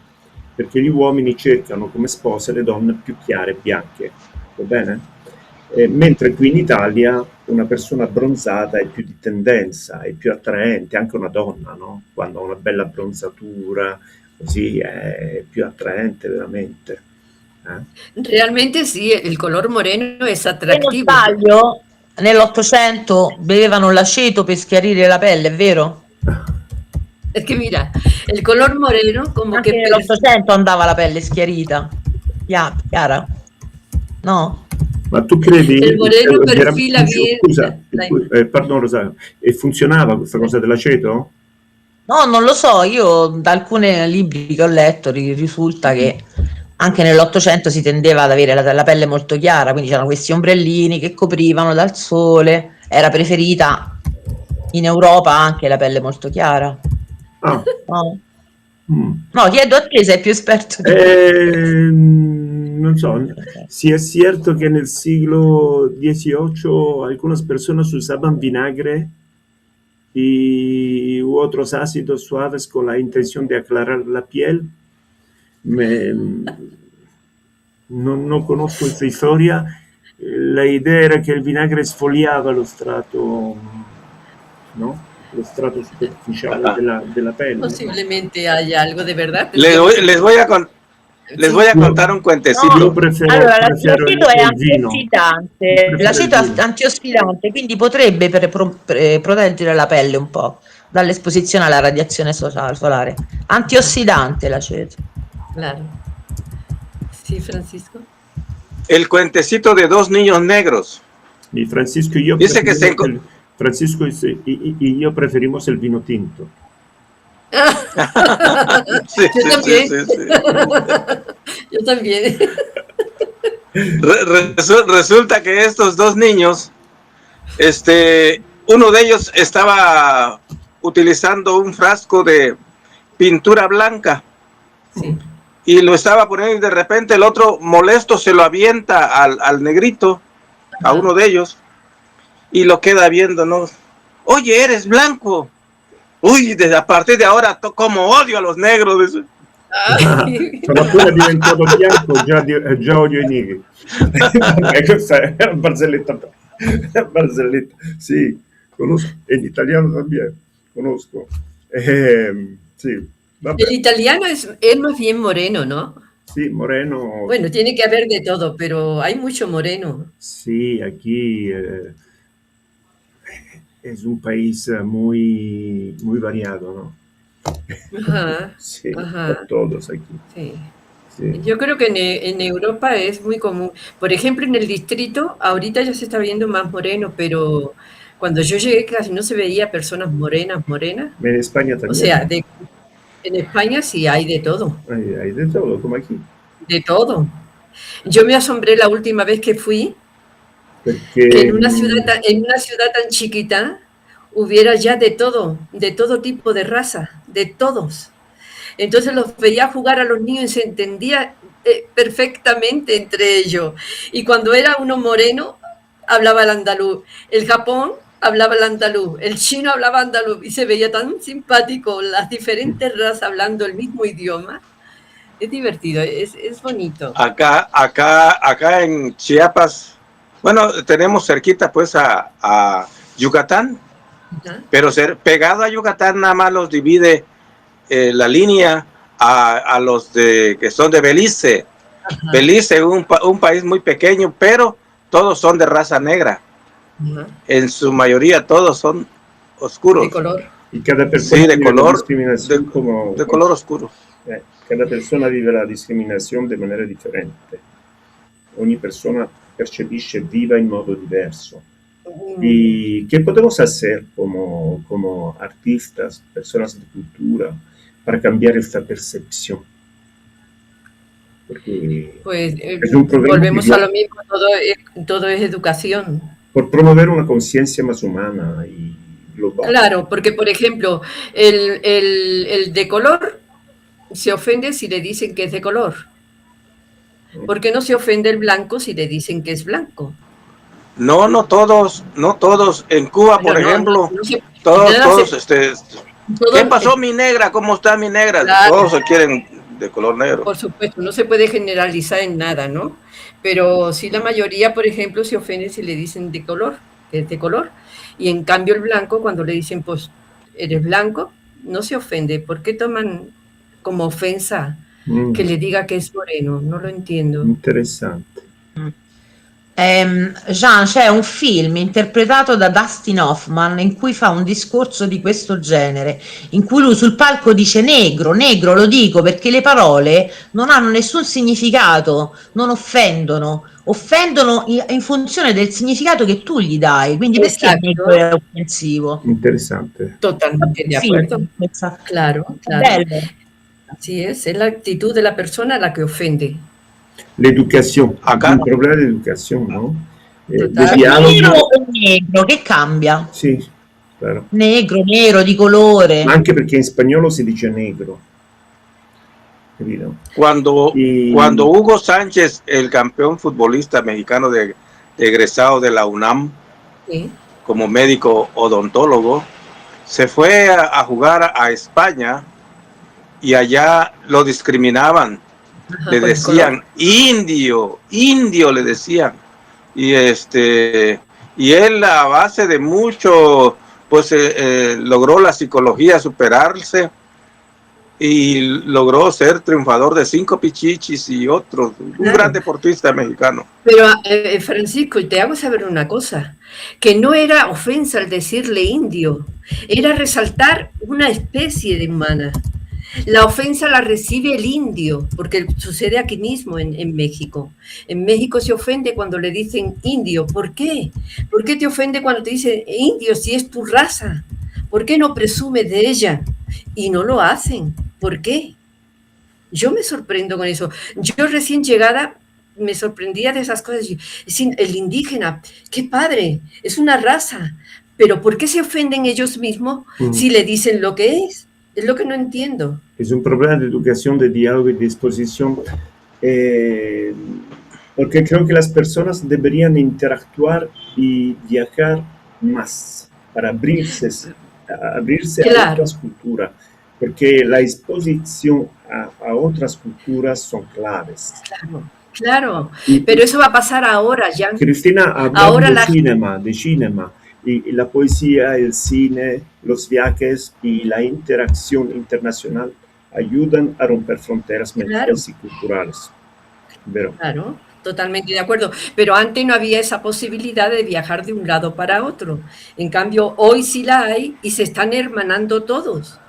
perché gli uomini cercano come spose le donne più chiare e bianche, va bene? Mentre qui in Italia una persona abbronzata è più di tendenza, è più attraente, anche una donna, no? Quando ha una bella abbronzatura, così è più attraente veramente. realmente sí, el color moreno es Se non atractivo. sbaglio, nell'Ottocento bevevano l'aceto per schiarire la pelle, è vero? Es que mira, el color moreno como Anche que nell'Ottocento andava la pelle schiarita, chiara? No? Ma tu credi? Il moreno perfila Scusa, bien. pardon Rosario, e funzionava questa cosa dell'aceto? No, non lo so, io da alcuni libri che ho letto risulta che anche nell'Ottocento si tendeva ad avere la pelle molto chiara, quindi c'erano questi ombrellini che coprivano dal sole, era preferita in Europa anche la pelle molto chiara. Ah, No, mm. no, chiedo a te, sei più esperto di me. Non so, si es cierto que en el siglo XVIII algunas personas usaban vinagre y u otros ácidos suaves con la intención de aclarar la piel. No conozco esta historia. La idea era que el vinagre esfoliaba lo strato, ¿no? Lo strato superficiale della pelle. Posiblemente haya algo de verdad. Les voy a contar un No, cuentecito. Io prefiero, allora, prefiero l'aceto è il vino. antiossidante, Prefiero l'aceto il è vino. antiossidante, quindi potrebbe proteggere la pelle un po' dall'esposizione alla radiazione solare. Antiossidante l'aceto. Claro. Sí, Francisco. El cuentecito de dos niños negros. Y Francisco y yo Dice que se preferimos Francisco y yo preferimos el vino tinto. Sí, Yo también. sí. Yo también. Resulta que estos dos niños, uno de ellos estaba utilizando un frasco de pintura blanca Sí. y lo estaba poniendo y de repente el otro molesto se lo avienta al negrito, a uno de ellos, y lo queda viendo, ¿no? Oye, eres blanco. Uy, desde a partir de ahora como odio a los negros. Ay. Sono appena diventato bianco, già odio i neri. Questa è una barzelletta. Barzelletta. Sì, conosco. E in italiano también, conosco. Sì, vabbè. El italiano es más bien moreno, ¿no? Sí, moreno. Bueno, tiene que haber de todo, pero hay mucho moreno. Sí, aquí es un país muy, muy variado, ¿no? Ajá, Sí, ajá. por todos aquí. Sí. Sí. Yo creo que en Europa es muy común. Por ejemplo, en el distrito, ahorita ya se está viendo más moreno, pero cuando yo llegué casi no se veía personas morenas. En España también. O sea, en España sí hay de todo. Hay de todo, como aquí. De todo. Yo me asombré la última vez que fui, Perché que en una ciudad tan chiquita hubiera ya de todo tipo de raza, de todos. Entonces los veía jugar a los niños y se entendía perfectamente entre ellos. Y cuando era uno moreno, hablaba el andaluz. El Japón hablaba el andaluz. El chino hablaba andaluz. Y se veía tan simpático las diferentes razas hablando el mismo idioma. Es divertido, es bonito. Acá en Chiapas, bueno, tenemos cerquita pues a Yucatán, ¿Ah? pero pegado a Yucatán nada más los divide la línea a los que son de Belice. Ajá. Belice, un país muy pequeño, pero todos son de raza negra. Ajá. En su mayoría todos son oscuros. De color. y cada persona Sí, de tiene color, discriminación como... de color oscuro. Cada persona vive la discriminazione de manera differente. Ogni persona percepisce, vive in modo diverso. ¿Y qué podemos hacer como artistas, personas de cultura, para cambiar esta percepción? Porque Pues es un problema volvemos que a lo mismo, todo es educación. por promover una conciencia más humana y global. Claro, porque por ejemplo, el de color se ofende si le dicen que es de color. ¿Por qué no se ofende el blanco si le dicen que es blanco? No todos. En Cuba, por Pero ejemplo, no se- todos, nada todo- ¿qué pasó mi negra? ¿Cómo está mi negra? Claro. Todos se quieren de color negro. Por supuesto, no se puede generalizar en nada, ¿no? Pero sí la mayoría, por ejemplo, se ofende si le dicen de color, que es de color. Y en cambio el blanco, cuando le dicen, pues, eres blanco, no se ofende. ¿Por qué toman como ofensa que le diga che è moreno? Non lo entiendo. Interessante. Jean, c'è un film interpretato da Dustin Hoffman in cui fa un discorso di questo genere, in cui lui sul palco dice negro, negro, lo dico perché le parole non hanno nessun significato, non offendono in funzione del significato che tu gli dai, quindi perché Esatto. negro è offensivo? Interessante. Totalmente de acuerdo. Claro, claro. Bello. Así es la actitud de la persona la que ofende. L'educazione, Acá- un problema di educazione, no? Total. Di dialogo. Nero o negro, che cambia? Sì, claro. Negro, nero, di colore. Ma anche perché in spagnolo si dice negro. Capito? Cuando Y- Hugo Sánchez, el campeón futbolista mexicano egresado de la UNAM Sí. como médico odontólogo, se fue a jugar a España y allá lo discriminaban. Ajá, Le por el decían indio le decían. Y él a base de mucho, pues logró la psicología superarse y logró ser triunfador de 5 pichichis y otros, un Claro. gran deportista mexicano. Pero Francisco, te hago saber una cosa, que no era ofensa al decirle indio, era resaltar una especie de humana. La ofensa la recibe el indio, porque sucede aquí mismo en México. En México se ofende cuando le dicen indio. ¿Por qué? ¿Por qué te ofende cuando te dicen indio si es tu raza? ¿Por qué no presumes de ella? Y no lo hacen. ¿Por qué? Yo me sorprendo con eso. Yo recién llegada me sorprendía de esas cosas. El indígena, qué padre, es una raza. Pero ¿por qué se ofenden ellos mismos si le dicen lo que es? Es lo que no entiendo. Es un problema de educación, de diálogo y de exposición, porque creo que las personas deberían interactuar y viajar más para abrirse Claro. a otras culturas, porque la exposición a otras culturas son claves. Claro, Y- pero eso va a pasar ahora, ya. Cristina habla Ahora de cinema, y la poesía, el cine, los viajes y la interacción internacional ayudan a romper fronteras mentales y culturales. ¿Vero? Claro, totalmente de acuerdo. Pero antes no había esa posibilidad de viajar de un lado para otro. En cambio, hoy sí la hay y se están hermanando todos.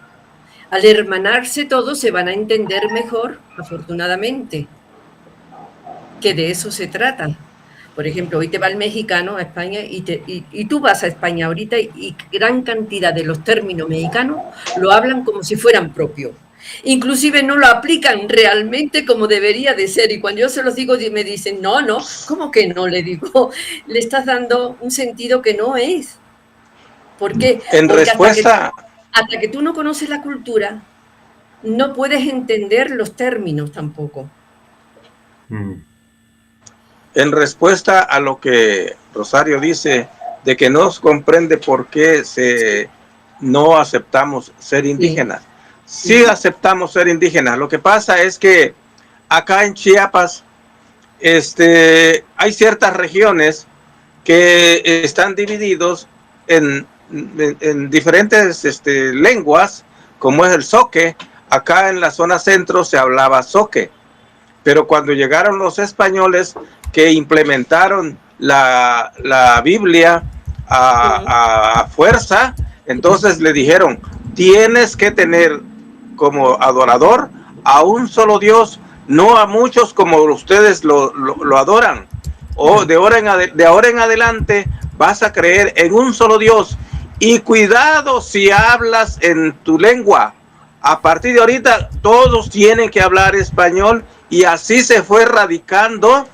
Al hermanarse todos se van a entender mejor, afortunadamente, que de eso se trata. Por ejemplo, hoy te va el mexicano a España y tú vas a España ahorita y gran cantidad de los términos mexicanos lo hablan como si fueran propios. Inclusive no lo aplican realmente como debería de ser. Y cuando yo se los digo, me dicen, no, ¿cómo que no? Le digo, le estás dando un sentido que no es. ¿Por qué? En Porque respuesta, hasta que tú no conoces la cultura, no puedes entender los términos tampoco. en respuesta a lo que Rosario dice, de que no comprende por qué no aceptamos ser indígenas. Sí aceptamos ser indígenas. Lo que pasa es que acá en Chiapas hay ciertas regiones que están divididos en diferentes lenguas, como es el zoque. Acá en la zona centro se hablaba zoque, pero cuando llegaron los españoles que implementaron la Biblia a fuerza, entonces le dijeron, tienes que tener como adorador a un solo Dios, no a muchos como ustedes lo adoran. O de ahora en adelante vas a creer en un solo Dios. Y cuidado si hablas en tu lengua. A partir de ahorita todos tienen que hablar español, y así se fue erradicando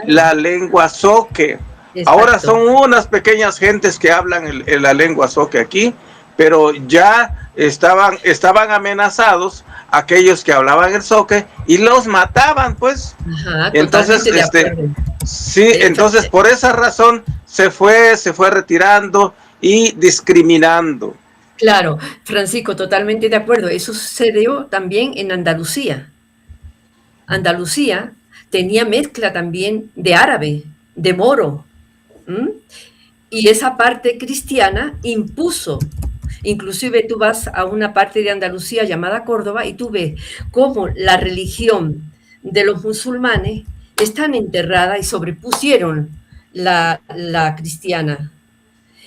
la lengua zoque. Ahora son unas pequeñas gentes que hablan la lengua zoque aquí, pero ya estaban amenazados aquellos que hablaban el zoque y los mataban, pues. Ajá, Entonces, totalmente de acuerdo. sí, entonces por esa razón se fue retirando y discriminando. Claro, Francisco, totalmente de acuerdo. Eso sucedió también en Andalucía. Andalucía tenía mezcla también de árabe, de moro. ¿Mm? Y esa parte cristiana impuso. Inclusive tú vas a una parte de Andalucía llamada Córdoba y tú ves cómo la religión de los musulmanes están enterrada y sobrepusieron la cristiana.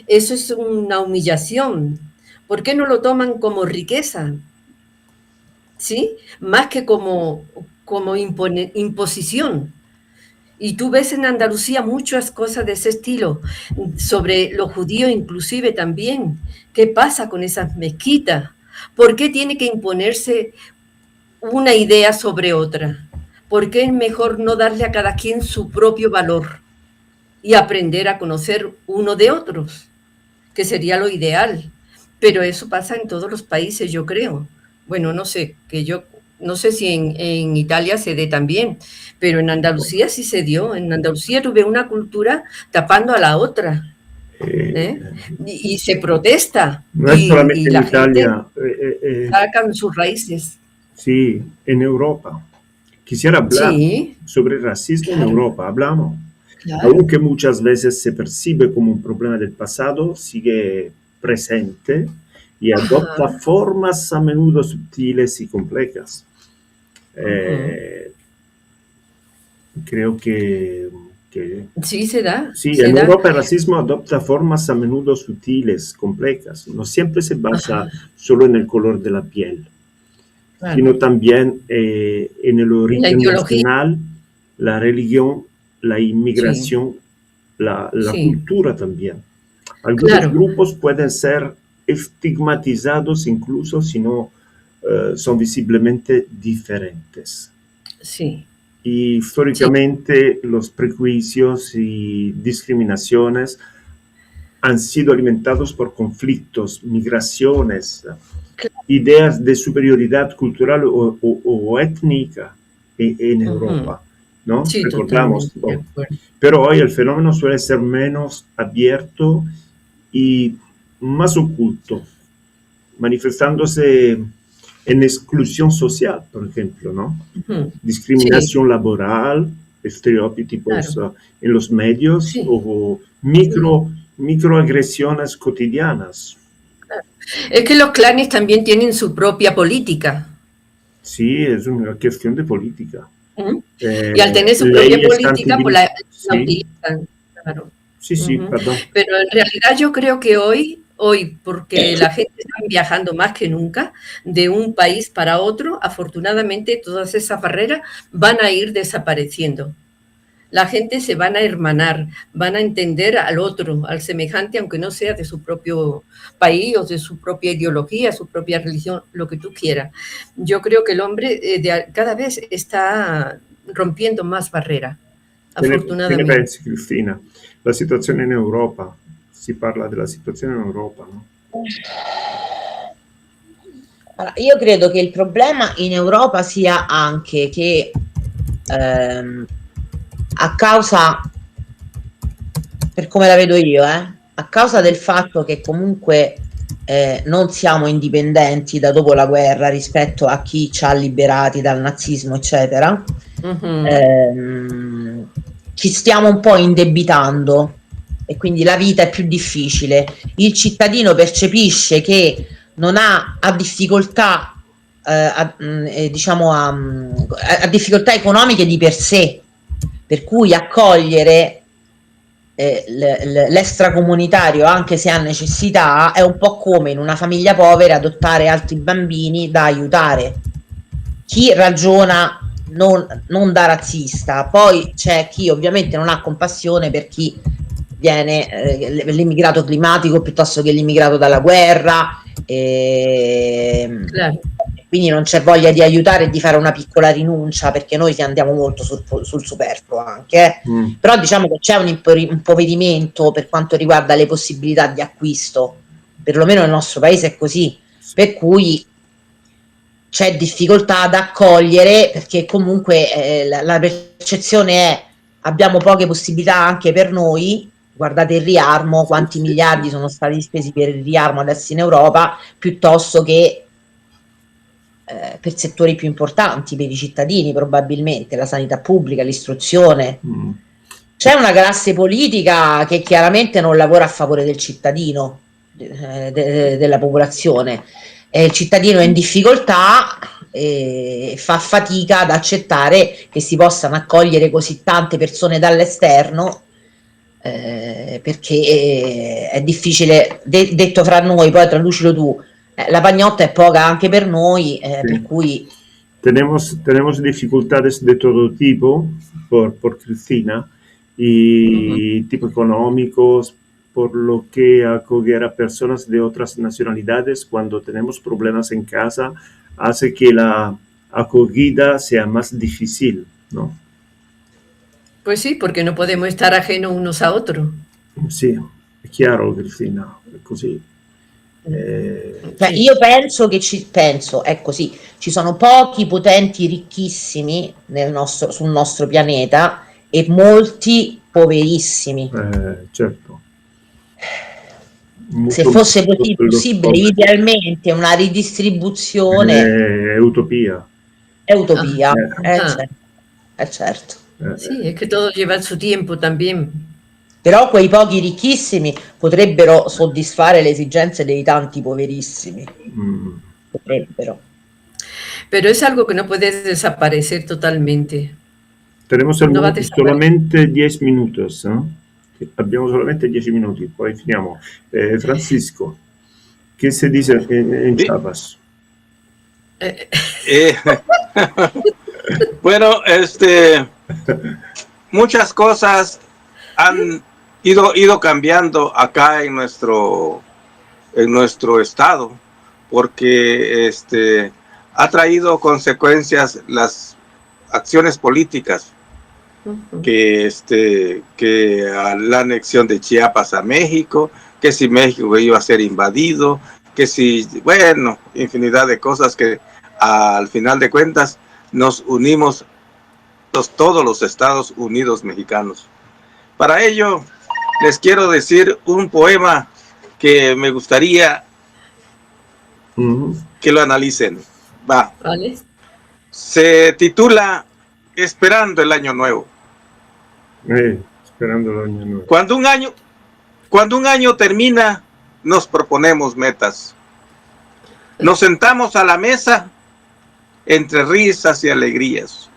Eso es una humillación. ¿Por qué no lo toman como riqueza? ¿Sí? Más que como imposición. Y tú ves en Andalucía muchas cosas de ese estilo, sobre los judíos inclusive también. ¿Qué pasa con esas mezquitas? ¿Por qué tiene que imponerse una idea sobre otra? ¿Por qué es mejor no darle a cada quien su propio valor y aprender a conocer uno de otros? Que sería lo ideal. Pero eso pasa en todos los países, yo creo. Bueno, no sé, no sé si en Italia se dé también, pero en Andalucía sí se dio. En Andalucía tuve una cultura tapando a la otra. Y se protesta. No es solamente y en la Italia. gente sacan sus raíces. Sí, en Europa. Quisiera hablar sobre el racismo en Europa. Hablamos. Claro. Aunque muchas veces se percibe como un problema del pasado, sigue presente y adopta formas a menudo sutiles y complejas. Creo que sí se da. Sí, se en da. Europa el racismo adopta formas a menudo sutiles, complejas. No siempre se basa solo en el color de la piel, sino también en el origen nacional, la religión, la inmigración, la cultura también. Algunos grupos pueden ser estigmatizados incluso si no son visiblemente diferentes. Sí. Y históricamente los prejuicios y discriminaciones han sido alimentados por conflictos, migraciones, ideas de superioridad cultural o étnica en Europa, ¿no? Sí, recordamos. Pero hoy el fenómeno suele ser menos abierto y más oculto, manifestándose en exclusión social, por ejemplo, ¿no? Discriminación laboral, estereotipos en los medios o microagresiones cotidianas. Es que los clanes también tienen su propia política. Sí, es una cuestión de política. Y al tener su propia política, pues la utilizan. Claro. Sí, perdón. Pero en realidad yo creo que hoy, porque la gente está viajando más que nunca de un país para otro, afortunadamente todas esas barreras van a ir desapareciendo. La gente se van a hermanar, van a entender al otro, al semejante, aunque no sea de su propio país o de su propia ideología, su propia religión, lo que tú quieras. Yo creo que el hombre cada vez está rompiendo más barreras, afortunadamente. Che ne pensi, Cristina? La situazione in Europa, si parla della situazione in Europa, no? Allora, io credo che il problema in Europa sia anche che a causa, per come la vedo io, a causa del fatto che comunque non siamo indipendenti da dopo la guerra rispetto a chi ci ha liberati dal nazismo, eccetera, ci stiamo un po' indebitando e quindi la vita è più difficile. Il cittadino percepisce che non ha difficoltà, diciamo ha difficoltà economiche di per sé, per cui accogliere l'extracomunitario, anche se ha necessità, è un po' come in una famiglia povera adottare altri bambini da aiutare. chi ragiona non da razzista, poi c'è chi ovviamente non ha compassione per chi viene l'immigrato climatico piuttosto che l'immigrato dalla guerra, Claro. quindi non c'è voglia di aiutare e di fare una piccola rinuncia, perché noi ci andiamo molto sul superfluo anche, però diciamo che c'è un impoverimento per quanto riguarda le possibilità di acquisto, perlomeno nel nostro paese è così, per cui c'è difficoltà ad accogliere, perché comunque la percezione è: abbiamo poche possibilità anche per noi. Guardate il riarmo, quanti miliardi sono stati spesi per il riarmo adesso in Europa, piuttosto che per settori più importanti, per i cittadini probabilmente, la sanità pubblica, l'istruzione. C'è una classe politica che chiaramente non lavora a favore del cittadino, della popolazione. Il cittadino è in difficoltà e fa fatica ad accettare che si possano accogliere così tante persone dall'esterno, perché è difficile, detto fra noi, poi traducilo tu, la pagnotta è poca anche per noi, Sí. per cui Tenemos dificultades de todo tipo por Cristina y tipo económicos, por lo que acoger a personas de otras nacionalidades cuando tenemos problemas en casa hace que la acogida sea más difícil, ¿no? Pues sí, porque no podemos estar ajenos unos a otros. Sì, è chiaro, Cristina, è così. cioè, Sì. io penso che è così, ci sono pochi potenti ricchissimi sul nostro pianeta e molti poverissimi. Certo. Se Molto fosse così per lo possibile, scopo. idealmente una ridistribuzione È utopia. è utopia, Ah, certo. sí, es que todo lleva su tiempo también. Però quei pochi ricchissimi potrebbero soddisfare le esigenze dei tanti poverissimi. Potrebbero. Pero es algo que no puede desaparecer totalmente. Tenemos No va a desaparecer. solamente 10 minutos, ¿no? Abbiamo solamente 10 minuti, poi finiamo. Francisco, che si dice in Chiapas? Bueno, muchas cosas han ido cambiando acá en nuestro estado, porque ha traído consecuencias las acciones políticas, que la anexión de Chiapas a México, que si México iba a ser invadido, que si, bueno, infinidad de cosas que al final de cuentas nos unimos todos los Estados Unidos mexicanos. Para ello les quiero decir un poema que me gustaría que lo analicen. Va. ¿Vale? Se titula Esperando el Año Nuevo. Esperando el Año Nuevo. Cuando un año termina, nos proponemos metas. Nos sentamos a la mesa entre risas y alegrías.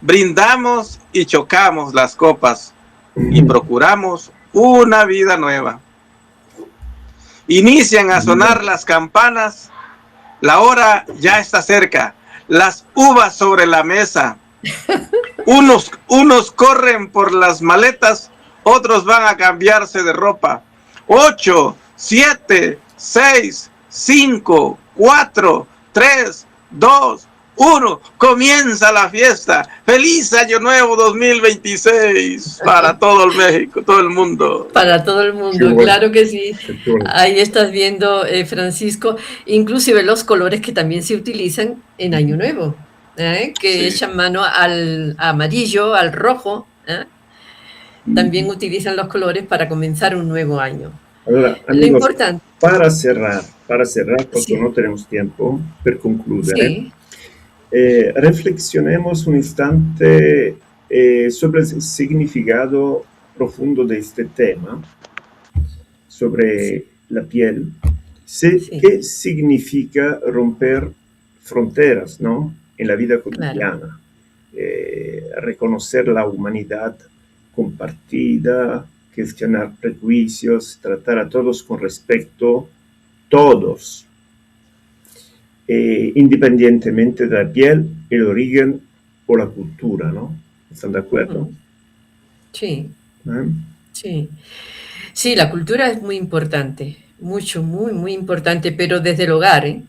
Brindamos y chocamos las copas y procuramos una vida nueva. Inician a sonar las campanas, la hora ya está cerca, las uvas sobre la mesa. Unos corren por las maletas, otros van a cambiarse de ropa. 8, 7, 6, 5, 4, 3, 2, 1. Comienza la fiesta. ¡Feliz Año Nuevo 2026! Para todo el México, todo el mundo. Para todo el mundo, bueno. claro que sí. Bueno. Ahí estás viendo, Francisco, inclusive los colores que también se utilizan en Año Nuevo, que echan mano al amarillo, al rojo. También utilizan los colores para comenzar un nuevo año. Allora, Lo amigos, importante. para cerrar, porque Sí. no tenemos tiempo per concludere, Sí, reflexionemos un instante sobre el significado profundo de este tema, sobre la piel. Sí. ¿Qué significa romper fronteras, ¿no? En la vida cotidiana? Reconocer la humanidad compartida, gestionar prejuicios, tratar a todos con respeto, todos. independientemente de la piel, el origen o la cultura, ¿no? ¿Están de acuerdo? Sí, ¿Eh? sí. Sí, la cultura es muy importante, mucho, muy, muy importante, pero desde el hogar, ¿eh?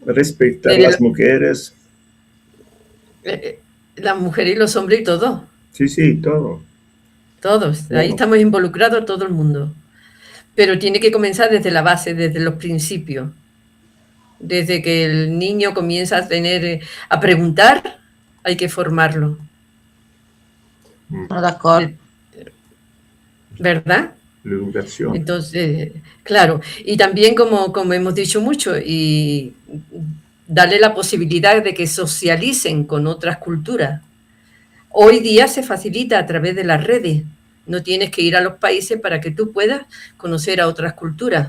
Respetar a Desde las mujeres, las mujeres y los hombres y todo, sí, todo. todos. Ahí Bueno, estamos involucrados todo el mundo. Pero tiene que comenzar desde la base, desde los principios. Desde que el niño comienza a preguntar, hay que formarlo, Sono d'accordo. de- ¿verdad? l'educazione. Entonces, claro, y también como hemos dicho mucho, y darle la posibilidad de que socialicen con otras culturas. Hoy día se facilita a través de las redes. No tienes que ir a los países para que tú puedas conocer a otras culturas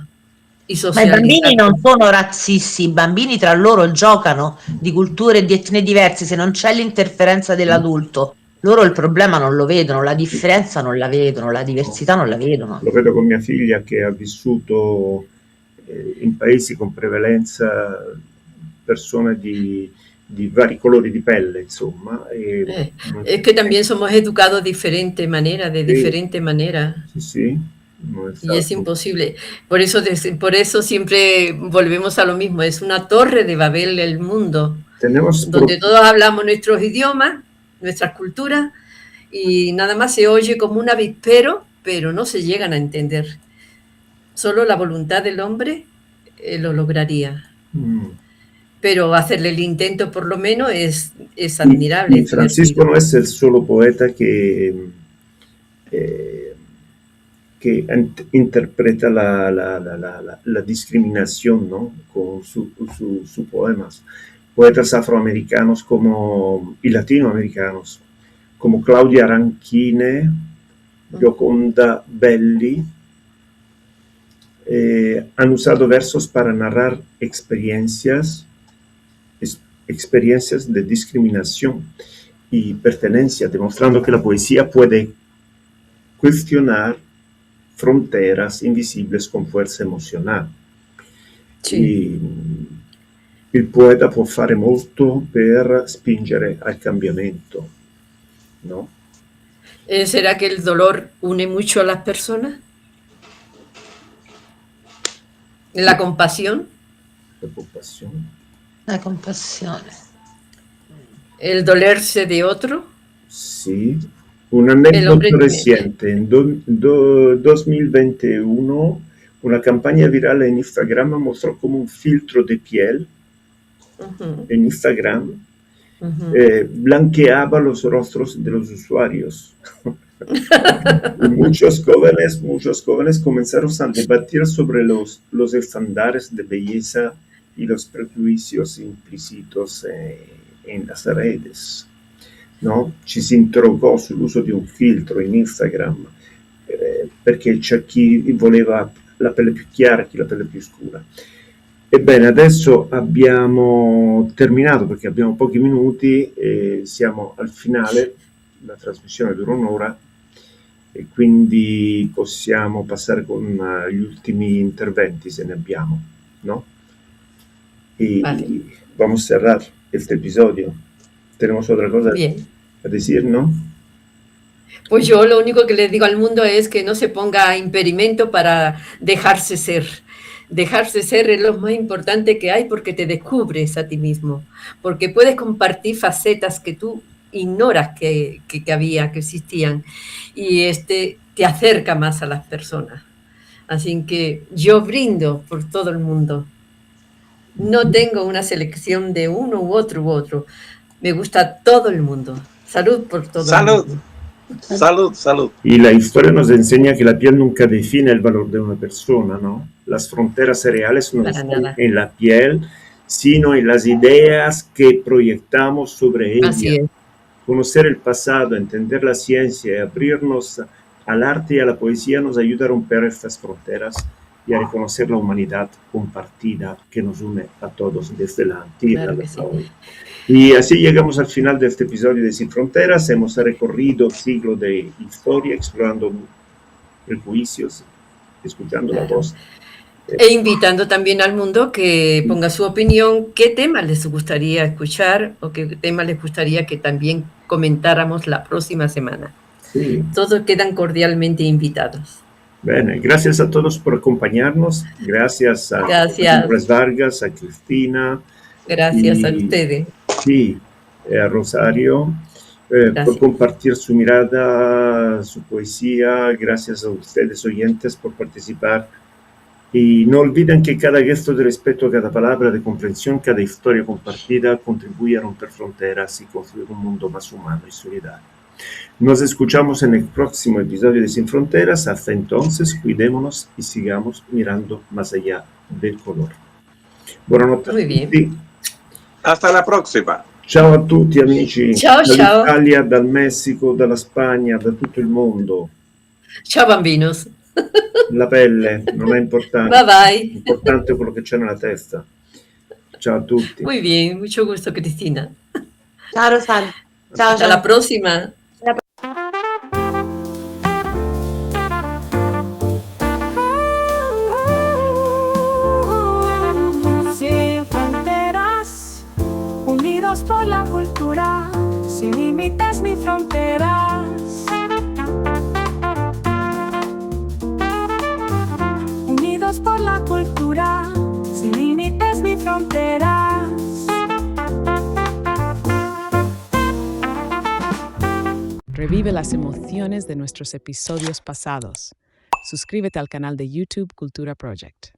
y Ma i bambini socializar. non sono razzisti, i bambini tra loro giocano di culture e di etnie diverse, se non c'è l'interferenza dell'adulto, loro il problema non lo vedono, la differenza non la vedono, la diversità non la vedono. Lo vedo con mia figlia che ha vissuto in paesi con prevalenza persone di vari colori di pelle, insomma. Es que también somos educados de diferente manera, de Sí. diferente manera. Sì, non è Y es stato- imposible. Por eso siempre volvemos a lo mismo. Es una torre de Babel el mundo, Tenemos donde todos hablamos nuestros idiomas, nuestras culturas, y nada más se oye como un avispero, pero no se llegan a entender. Solo la voluntad del hombre lo lograría. Pero hacerle el intento por lo menos es admirable. Y es Francisco divertido. no es el solo poeta que interpreta la discriminación, ¿no? Con sus poemas. Poetas afroamericanos y latinoamericanos, como Claudia Rankine, Gioconda Belli, han usado versos para narrar experiencias de discriminación y pertenencia, demostrando que la poesía puede cuestionar fronteras invisibles con fuerza emozionale. Sí. Il poeta può fare molto per spingere al cambiamento, ¿no? ¿Será que el dolor une mucho a las personas? ¿La compasión? La compasión. La compassione. ¿El dolerse de otro? Sí, un El hombre anécdota tiene- reciente. En 2021 una campaña viral en Instagram mostró como un filtro de piel Ujú, en Instagram ujú. blanqueaba los rostros de los usuarios. Y muchos jóvenes comenzaron a debatir sobre los estándares de belleza y los prejuicios implícitos en las redes, no? Ci si interrogò sull'uso di un filtro in Instagram, perché c'è chi voleva la pelle più chiara e chi la pelle più scura. Ebbene, adesso abbiamo terminato perché abbiamo pochi minuti e siamo al finale, la trasmissione dura un'ora e quindi possiamo passare con gli ultimi interventi se ne abbiamo, ¿no? Y Vale. vamos a cerrar este episodio. ¿Tenemos otra cosa Bien. a decir, no? Pues yo lo único que les digo al mundo es que no se ponga impedimento para dejarse ser. Dejarse ser es lo más importante que hay porque te descubres a ti mismo, porque puedes compartir facetas que tú ignoras que había, que existían, y te acerca más a las personas. Así que yo brindo por todo el mundo. No tengo una selección de uno u otro. Me gusta todo el mundo. Salud por todo Salud. el mundo. Salud, salud. Y la historia nos enseña que la piel nunca define el valor de una persona, ¿no? Las fronteras reales no Para están nada. en la piel, sino en las ideas que proyectamos sobre ella. Así es. Conocer el pasado, entender la ciencia y abrirnos al arte y a la poesía nos ayuda a romper estas fronteras y a reconocer la humanidad compartida que nos une a todos desde la antigüedad Claro que hasta sí. hoy. Y así llegamos al final de este episodio de Sin Fronteras. Hemos recorrido siglos de historia, explorando prejuicios, escuchando la Claro. voz E invitando también al mundo que ponga su opinión, qué temas les gustaría escuchar o qué temas les gustaría que también comentáramos la próxima semana. Sí. Todos quedan cordialmente invitados. Bene, gracias a todos por acompañarnos. Gracias a Gracias. Andrés Vargas, a Cristina. Gracias a y- ustedes. Sí, a Rosario, por Gracias. compartir su mirada, su poesía. Gracias a ustedes, oyentes, por participar. Y no olviden que cada gesto de respeto, cada palabra de comprensión, cada historia compartida contribuye a romper fronteras y construir un mundo más humano y solidario. Nos escuchamos en el próximo episodio de Sin Fronteras. Hasta entonces, cuidémonos y sigamos mirando más allá del color. Buonanotte a Muy bien. tutti. Hasta la próxima. Ciao a tutti amici, Ciao, ciao. dall'Italia, dal Messico, dalla Spagna, da tutto il mondo. Ciao bambinos. La pelle non è importante, Bye bye. l'importante è quello che c'è nella testa. Ciao a tutti. Muy bien, mucho gusto, Cristina. Ciao Rosario. Ciao, Hasta ciao. la próxima. Sin fronteras, unidos por la cultura, sin límites ni fronteras. Unidos por la cultura, sin límites ni fronteras. Revive las emociones de nuestros episodios pasados. Suscríbete al canal de YouTube Cultura Project.